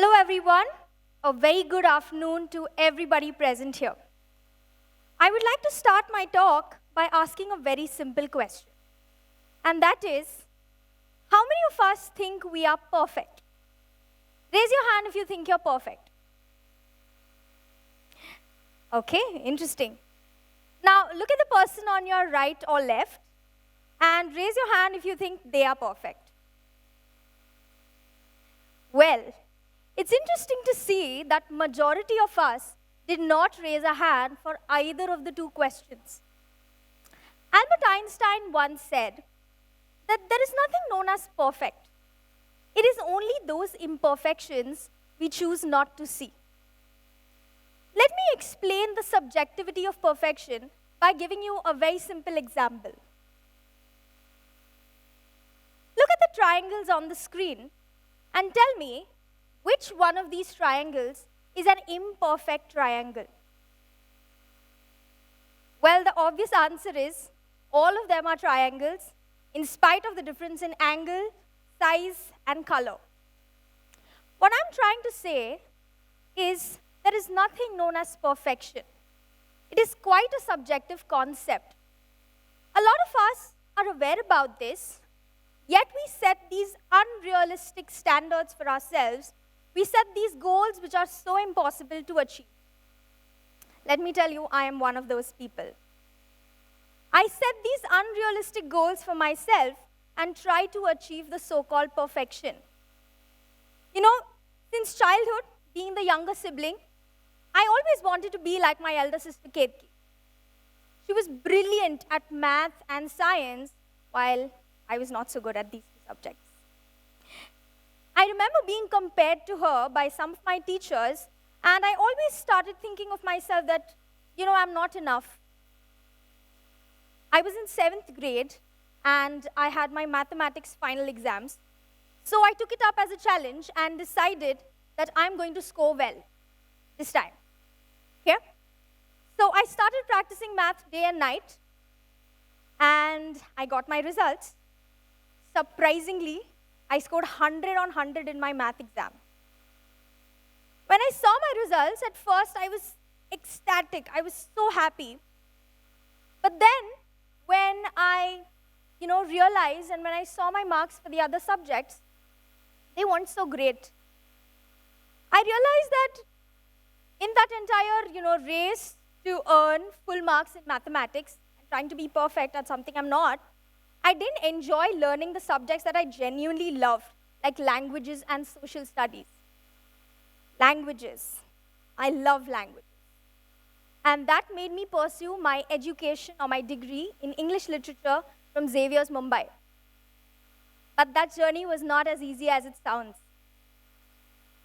Hello, everyone. A very good afternoon to everybody present here. I would like to start my talk by asking a very simple question, and that is, how many of us think we are perfect? Raise your hand if you think you're perfect. Okay, interesting. Now, look at the person on your right or left, and raise your hand if you think they are perfect. Well, it's interesting to see that majority of us did not raise a hand for either of the two questions. Albert Einstein once said that there is nothing known as perfect. It is only those imperfections we choose not to see. Let me explain the subjectivity of perfection by giving you a very simple example. Look at the triangles on the screen and tell me which one of these triangles is an imperfect triangle. Well, the obvious answer is all of them are triangles in spite of the difference in angle, size, and color. What I'm trying to say is there is nothing known as perfection. It is quite a subjective concept. A lot of us are aware about this, yet we set these unrealistic standards for ourselves. We set these goals which are so impossible to achieve. Let me tell you, I am one of those people. I set these unrealistic goals for myself and try to achieve the so-called perfection. You know, since childhood, being the younger sibling, I always wanted to be like my elder sister, Ketki. She was brilliant at math and science, while I was not so good at these two subjects. I remember being compared to her by some of my teachers, and I always started thinking of myself that, I'm not enough. I was in 7th grade, and I had my mathematics final exams. So I took it up as a challenge and decided that I'm going to score well this time. Okay? So I started practicing math day and night, and I got my results. Surprisingly, I scored 100 on 100 in my math exam. When I saw my results, at first I was ecstatic. I was so happy. But then, when I, realized and when I saw my marks for the other subjects, they weren't so great. I realized that in that entire, race to earn full marks in mathematics and trying to be perfect at something I'm not, I didn't enjoy learning the subjects that I genuinely loved, like languages and social studies. Languages. I love languages. And that made me pursue my education or my degree in English literature from Xavier's Mumbai. But that journey was not as easy as it sounds.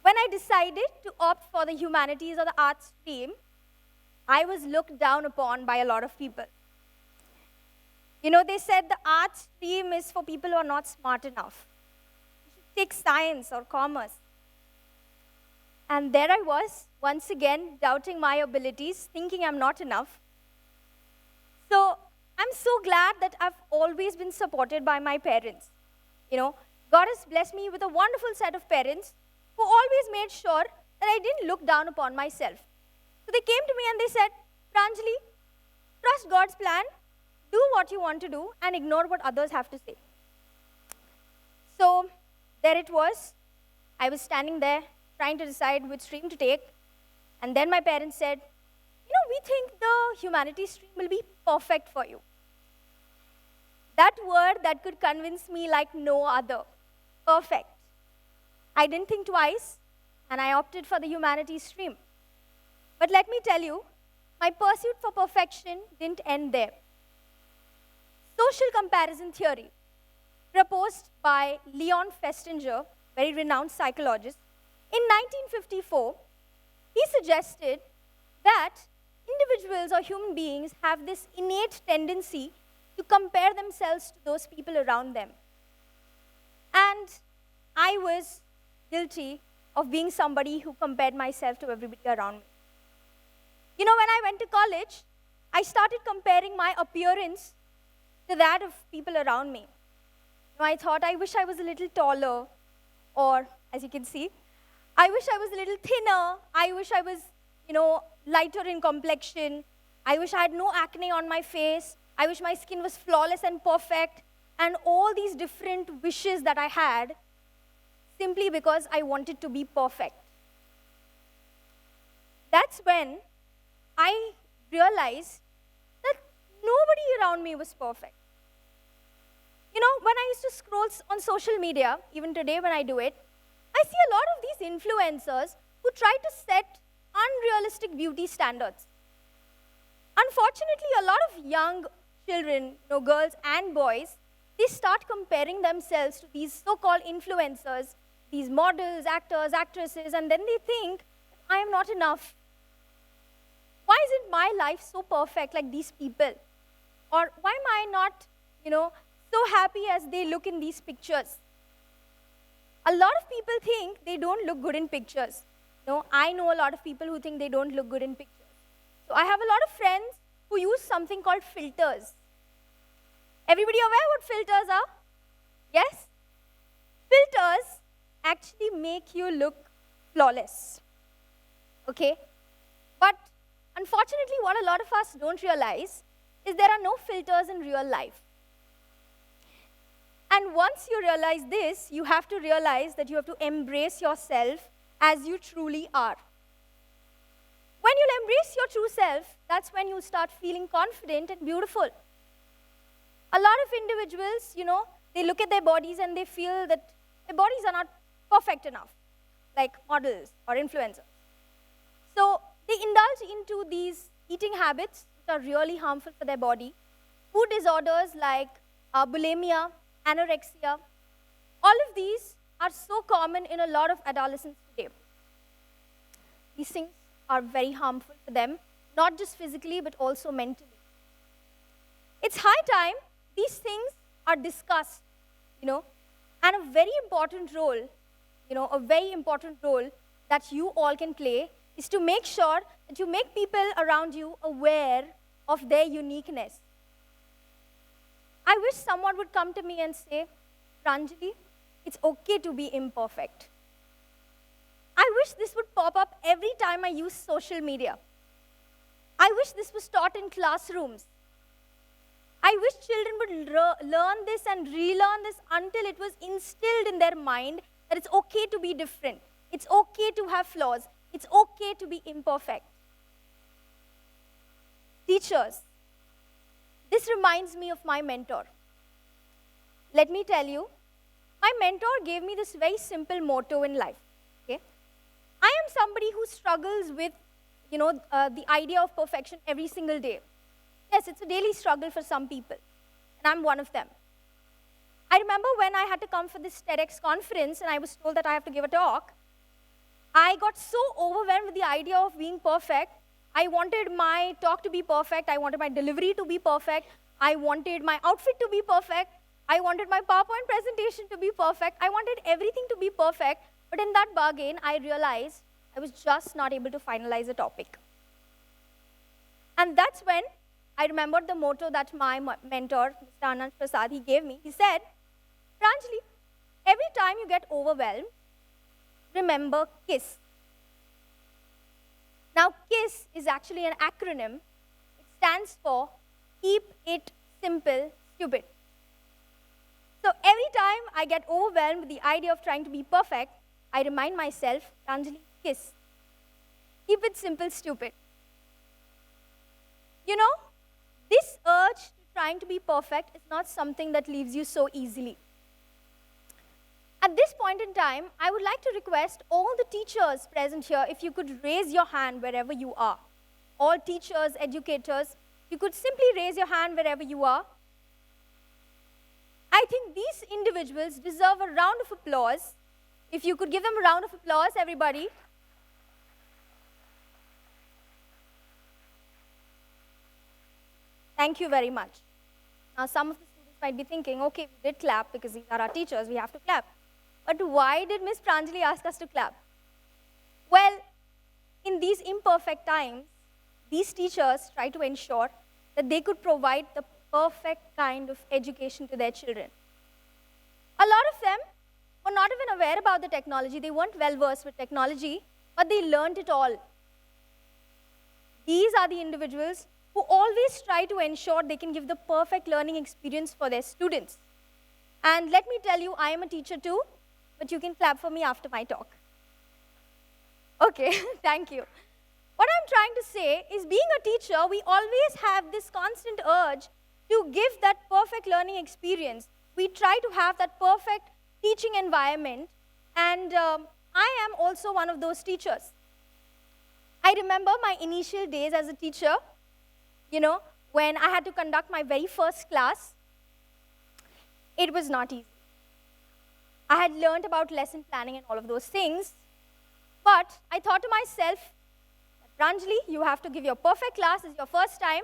When I decided to opt for the humanities or the arts stream, I was looked down upon by a lot of people. They said the arts stream is for people who are not smart enough. You should take science or commerce. And there I was, once again, doubting my abilities, thinking I'm not enough. So I'm so glad that I've always been supported by my parents. God has blessed me with a wonderful set of parents who always made sure that I didn't look down upon myself. So they came to me and they said, Pranjali, trust God's plan, do what you want to do, and ignore what others have to say. So there it was. I was standing there trying to decide which stream to take. And then my parents said, we think the humanities stream will be perfect for you. That word that could convince me like no other. Perfect. I didn't think twice, and I opted for the humanities stream. But let me tell you, my pursuit for perfection didn't end there. Social comparison theory, proposed by Leon Festinger, very renowned psychologist, in 1954, he suggested that individuals or human beings have this innate tendency to compare themselves to those people around them. And I was guilty of being somebody who compared myself to everybody around me. When I went to college, I started comparing my appearance to that of people around me. I thought, I wish I was a little taller, or, as you can see, I wish I was a little thinner. I wish I was, lighter in complexion. I wish I had no acne on my face. I wish my skin was flawless and perfect. And all these different wishes that I had simply because I wanted to be perfect. That's when I realized that nobody around me was perfect. When I used to scroll on social media, even today when I do it, I see a lot of these influencers who try to set unrealistic beauty standards. Unfortunately, a lot of young children, girls and boys, they start comparing themselves to these so-called influencers, these models, actors, actresses, and then they think, I am not enough. Why isn't my life so perfect like these people? Or why am I not, so happy as they look in these pictures? A lot of people think they don't look good in pictures. I know a lot of people who think they don't look good in pictures. So I have a lot of friends who use something called filters. Everybody aware what filters are? Yes? Filters actually make you look flawless. Okay? But unfortunately, what a lot of us don't realize is there are no filters in real life. And once you realize this, you have to realize that you have to embrace yourself as you truly are. When you'll embrace your true self, that's when you'll start feeling confident and beautiful. A lot of individuals, they look at their bodies and they feel that their bodies are not perfect enough, like models or influencers. So they indulge into these eating habits which are really harmful for their body. Food disorders like bulimia, anorexia, all of these are so common in a lot of adolescents today. These things are very harmful for them, not just physically, but also mentally. It's high time these things are discussed, and a very important role, that you all can play is to make sure that you make people around you aware of their uniqueness. I wish someone would come to me and say, Pranjali, it's okay to be imperfect. I wish this would pop up every time I use social media. I wish this was taught in classrooms. I wish children would learn this and relearn this until it was instilled in their mind that it's okay to be different. It's okay to have flaws. It's okay to be imperfect. Teachers, this reminds me of my mentor. Let me tell you, my mentor gave me this very simple motto in life. Okay? I am somebody who struggles with, the idea of perfection every single day. Yes, it's a daily struggle for some people, and I'm one of them. I remember when I had to come for this TEDx conference and I was told that I have to give a talk, I got so overwhelmed with the idea of being perfect. I wanted my talk to be perfect. I wanted my delivery to be perfect. I wanted my outfit to be perfect. I wanted my PowerPoint presentation to be perfect. I wanted everything to be perfect. But in that bargain, I realized I was just not able to finalize a topic. And that's when I remembered the motto that my mentor, Mr. Anand Prasad, he gave me. He said, Pranjali, every time you get overwhelmed, remember KISS. Now, KISS is actually an acronym. It stands for Keep It Simple, Stupid. So every time I get overwhelmed with the idea of trying to be perfect, I remind myself, Pranjali, KISS. Keep it simple, stupid. This urge to trying to be perfect is not something that leaves you so easily. At this point in time, I would like to request all the teachers present here, if you could raise your hand wherever you are. All teachers, educators, you could simply raise your hand wherever you are. I think these individuals deserve a round of applause. If you could give them a round of applause, everybody. Thank you very much. Now, some of the students might be thinking, okay, we did clap because these are our teachers, we have to clap. But why did Ms. Pranjali ask us to clap? Well, in these imperfect times, these teachers try to ensure that they could provide the perfect kind of education to their children. A lot of them, were not even aware about the technology. They weren't well versed with technology, but they learned it all. These are the individuals who always try to ensure they can give the perfect learning experience for their students. And let me tell you, I am a teacher too, but you can clap for me after my talk. Okay, thank you. What I'm trying to say is, being a teacher, we always have this constant urge to give that perfect learning experience. We try to have that perfect teaching environment, and I am also one of those teachers. I remember my initial days as a teacher, when I had to conduct my very first class. It was not easy. I had learned about lesson planning and all of those things, but I thought to myself, Pranjali, you have to give your perfect class. It's your first time.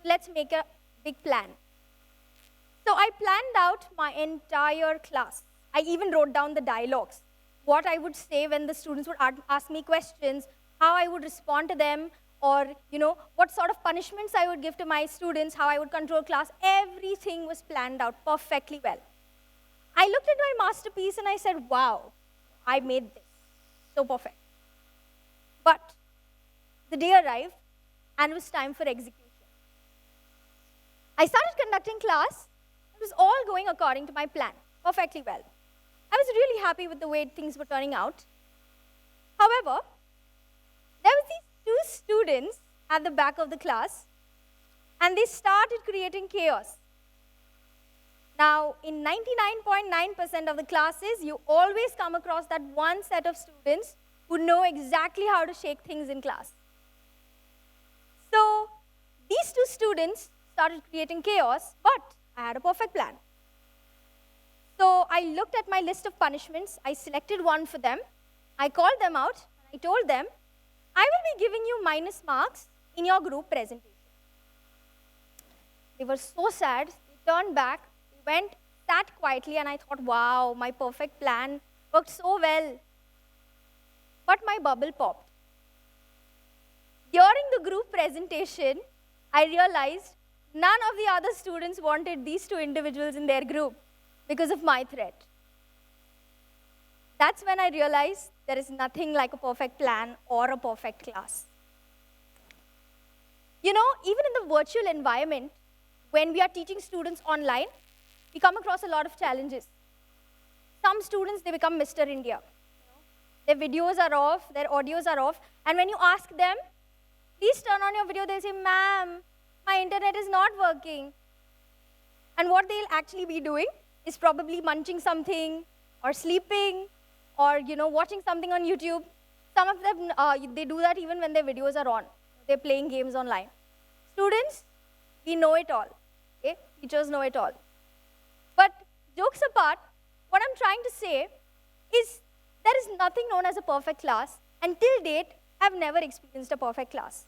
Let's make a big plan. So I planned out my entire class. I even wrote down the dialogues, what I would say when the students would ask me questions, how I would respond to them, or what sort of punishments I would give to my students, how I would control class. Everything was planned out perfectly well. I looked at my masterpiece and I said, wow, I made this so perfect. But the day arrived and it was time for execution. I started conducting class. It was all going according to my plan, perfectly well. I was really happy with the way things were turning out. However, there were these two students at the back of the class, and they started creating chaos. Now, in 99.9% of the classes, you always come across that one set of students who know exactly how to shake things in class. So, these two students started creating chaos, but I had a perfect plan. So, I looked at my list of punishments. I selected one for them. I called them out. I told them, I will be giving you minus marks in your group presentation. They were so sad. They turned back. They went, sat quietly, and I thought, wow, my perfect plan worked so well. But my bubble popped. During the group presentation, I realized none of the other students wanted these two individuals in their group because of my threat. That's when I realized there is nothing like a perfect plan or a perfect class. Even in the virtual environment, when we are teaching students online, we come across a lot of challenges. Some students, they become Mr. India. Their videos are off, their audios are off, and when you ask them, please turn on your video, they'll say, ma'am, my internet is not working. And what they'll actually be doing is probably munching something, or sleeping, or watching something on YouTube. Some of them, they do that even when their videos are on. They're playing games online. Students, we know it all. Okay? Teachers know it all. But jokes apart, what I'm trying to say is there is nothing known as a perfect class, and till date, I've never experienced a perfect class.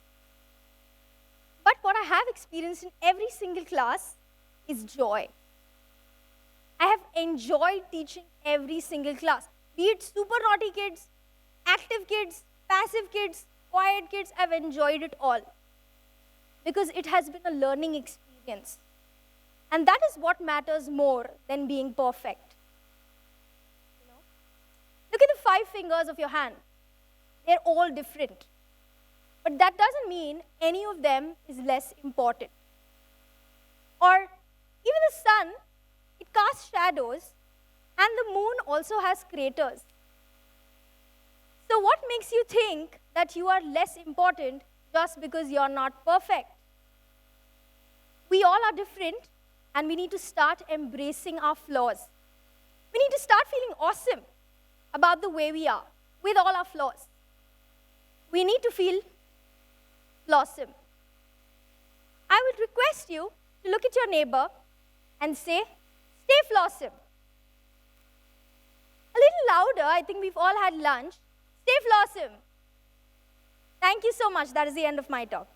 But what I have experienced in every single class is joy. I have enjoyed teaching every single class. Be it super naughty kids, active kids, passive kids, quiet kids, I've enjoyed it all. Because it has been a learning experience. And that is what matters more than being perfect. Look at the 5 fingers of your hand. They're all different. But that doesn't mean any of them is less important. Or even the sun, it casts shadows, and the moon also has craters. So what makes you think that you are less important just because you're not perfect? We all are different, and we need to start embracing our flaws. We need to start feeling awesome about the way we are, with all our flaws. We need to feel Flawsome. I would request you to look at your neighbor and say, stay Flawsome. A little louder, I think we've all had lunch. Stay Flawsome. Thank you so much. That is the end of my talk.